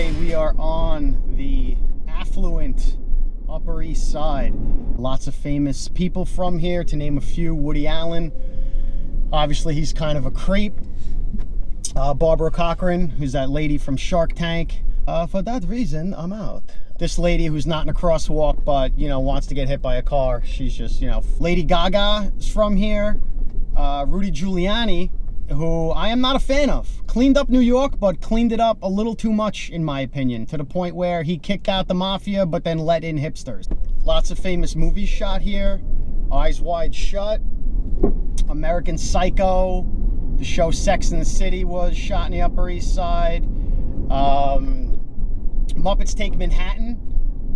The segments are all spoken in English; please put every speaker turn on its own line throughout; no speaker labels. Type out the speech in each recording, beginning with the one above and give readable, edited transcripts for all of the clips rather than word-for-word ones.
Today we are on the affluent Upper East Side. Lots of famous people from here, to name a few. Woody Allen, obviously he's kind of a creep. Barbara Cochran, who's that lady from Shark Tank. For that reason, I'm out. This lady who's not in a crosswalk, but, you know, wants to get hit by a car. She's just, you know, Lady Gaga is from here. Rudy Giuliani, who I am not a fan of. Cleaned up New York, but cleaned it up a little too much, in my opinion, to the point where he kicked out the mafia, but then let in hipsters. Lots of famous movies shot here. Eyes Wide Shut, American Psycho, the show Sex and the City was shot in the Upper East Side. Muppets Take Manhattan,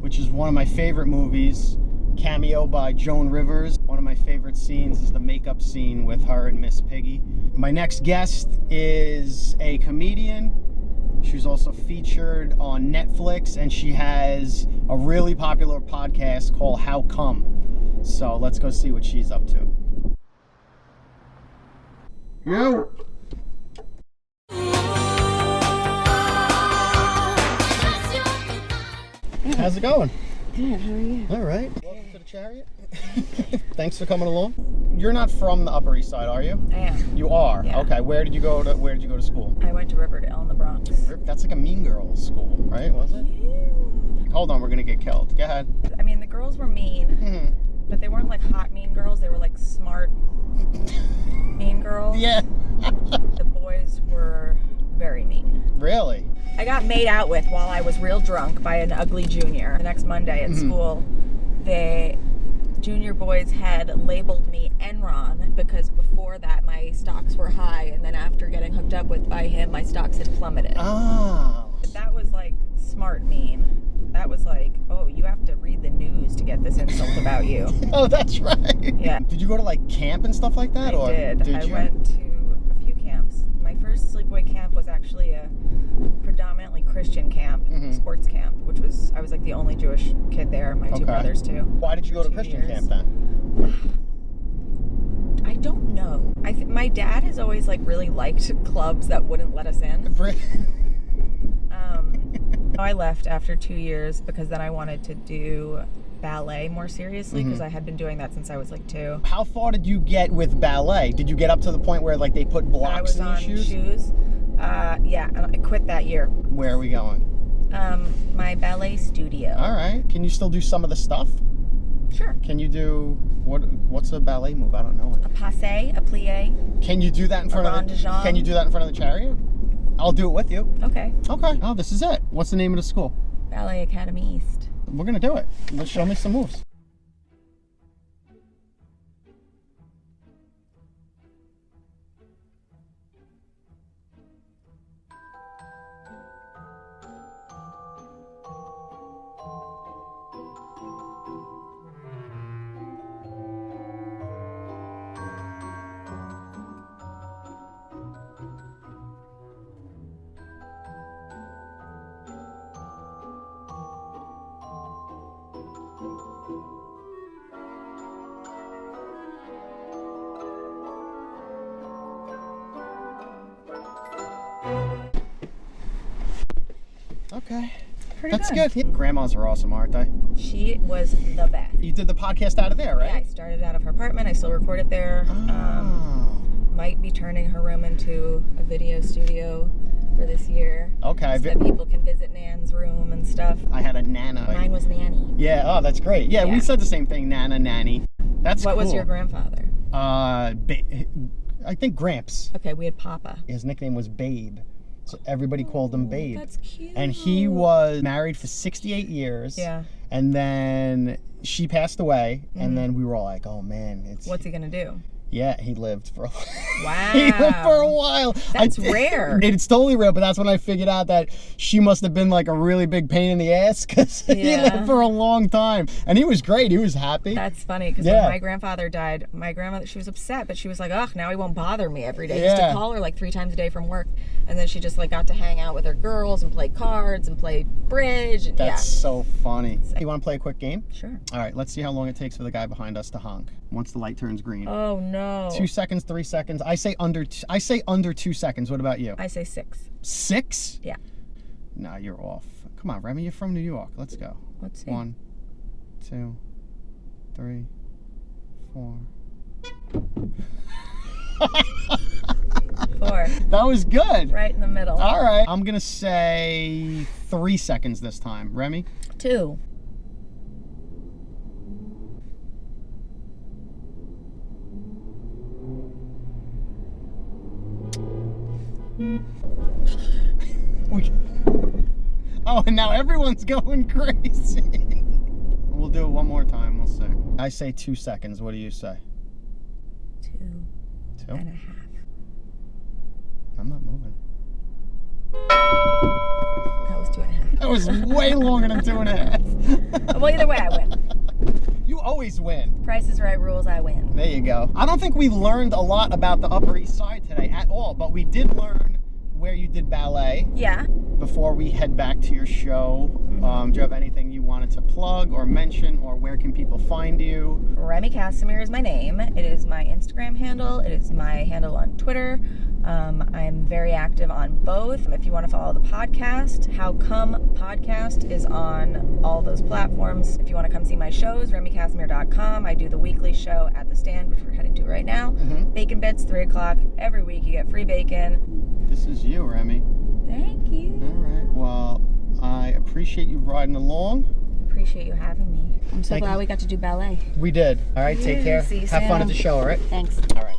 which is one of my favorite movies. Cameo by Joan Rivers. One of my favorite scenes is the makeup scene with her and Miss Piggy. My next guest is a comedian. She's also featured on Netflix, and she has a really popular podcast called Howcum. So let's go see what she's up to. Yo! How's it going?
Good, how are you?
All right. Welcome to the Chariot. Thanks for coming along. You're not from the Upper East Side, are you?
I am.
You are?
Yeah.
Okay. Where did you go to school?
I went to Riverdale in the Bronx.
That's like a Mean Girls school, right? Was it?
Yeah.
Hold on, we're gonna get killed. Go ahead.
I mean, the girls were mean, but they weren't like hot mean girls. They were like smart mean girls.
Yeah.
The boys were very mean.
Really?
I got made out with while I was real drunk by an ugly junior. The next Monday at school, the junior boys had labeled me Enron because before that my stocks were high, and then after getting hooked up with by him, my stocks had plummeted.
Oh.
But that was like smart mean. That was like, oh, you have to read the news to get this insult about you.
Oh, that's right.
Yeah.
Did you go to like camp and stuff like that?
I did. I went to a few camps. My first sleepaway camp was actually a predominantly Christian camp, sports camp, which was, I was like the only Jewish kid there, my two brothers too.
Why did you go to Christian camp then?
I don't know. My dad has always like really liked clubs that wouldn't let us in. I left after 2 years because then I wanted to do ballet more seriously because I had been doing that since I was like 2.
How far did you get with ballet? Did you get up to the point where like they put blocks in your shoes?
Yeah, and I quit that year.
Where are we going?
My ballet studio.
All right. Can you still do some of the stuff?
Sure.
Can you do what's a ballet move? I don't know it.
A passe, a plie.
Can you do that in front of the Can you do that in front of the Chariot? I'll do it with you.
Okay.
Okay. Oh, this is it. What's the name of the school?
Ballet Academy East.
We're gonna do it. Let's show me some moves. Okay. That's good. Grandmas are awesome, aren't they?
She was the best.
You did the podcast out of there, right?
Yeah, I started out of her apartment. I still record it there.
Oh.
Might be turning her room into a video studio for this year.
Okay.
So that people can visit Nan's room and stuff.
I had a Nana.
Mine was Nanny.
Yeah, oh, that's great. Yeah, we said the same thing, Nana, Nanny. That's
What
cool.
was your grandfather?
I think Gramps.
Okay, we had Papa.
His nickname was Babe. So everybody called him Babe.
That's cute.
And he was married for 68 years.
Yeah.
And then she passed away. And then we were all like, oh man.
What's he going to do?
Yeah, he lived for a while.
Wow.
He lived for a while.
That's rare.
It's totally rare, but that's when I figured out that she must have been like a really big pain in the ass because he lived for a long time. And he was great. He was happy.
That's funny because when my grandfather died, my grandmother, she was upset, but she was like, ugh, now he won't bother me every day. I used to call her like 3 times a day from work. And then she just like got to hang out with her girls and play cards and play bridge. And,
That's so funny. You want to play a quick game?
Sure.
All right, let's see how long it takes for the guy behind us to honk once the light turns green.
Oh no.
2 seconds, 3 seconds. I say under 2 seconds. What about you?
I say 6.
6?
Yeah.
No, you're off. Come on, Remy, you're from New York. Let's go.
Let's see.
1, 2, 3, 4.
4.
That was good.
Right in the middle.
All right. I'm going to say 3 seconds this time. Remy?
2.
Oh, and now everyone's going crazy. We'll do it one more time. We'll see. I say 2 seconds. What do you say?
2
2
and a half.
I'm not moving.
That was 2 and a half.
That was way longer than 2 and a half.
Well, either way, I win.
You always win.
Price is Right rules, I win.
There you go. I don't think we learned a lot about the Upper East Side today at all, but we did learn where you did ballet.
Yeah.
Before we head back to your show, do you have anything you wanted to plug or mention, or where can people find you?
Remy Kassimir is my name. It is my Instagram handle. It is my handle on Twitter. I'm very active on both. If you want to follow the podcast, Howcum Podcast is on all those platforms. If you want to come see my shows, RemyKassimir.com. I do the weekly show at the Stand, which we're heading to right now. Bacon Bits, 3 o'clock every week. You get free bacon.
This is you, Remy.
Thank you.
All right. Well, I appreciate you riding along.
Appreciate you having me. I'm so
Thank
glad
you.
we got to do ballet.
We did. All right. Take care.
See you
Have fun
soon.
at the show. All right.
Thanks.
All right.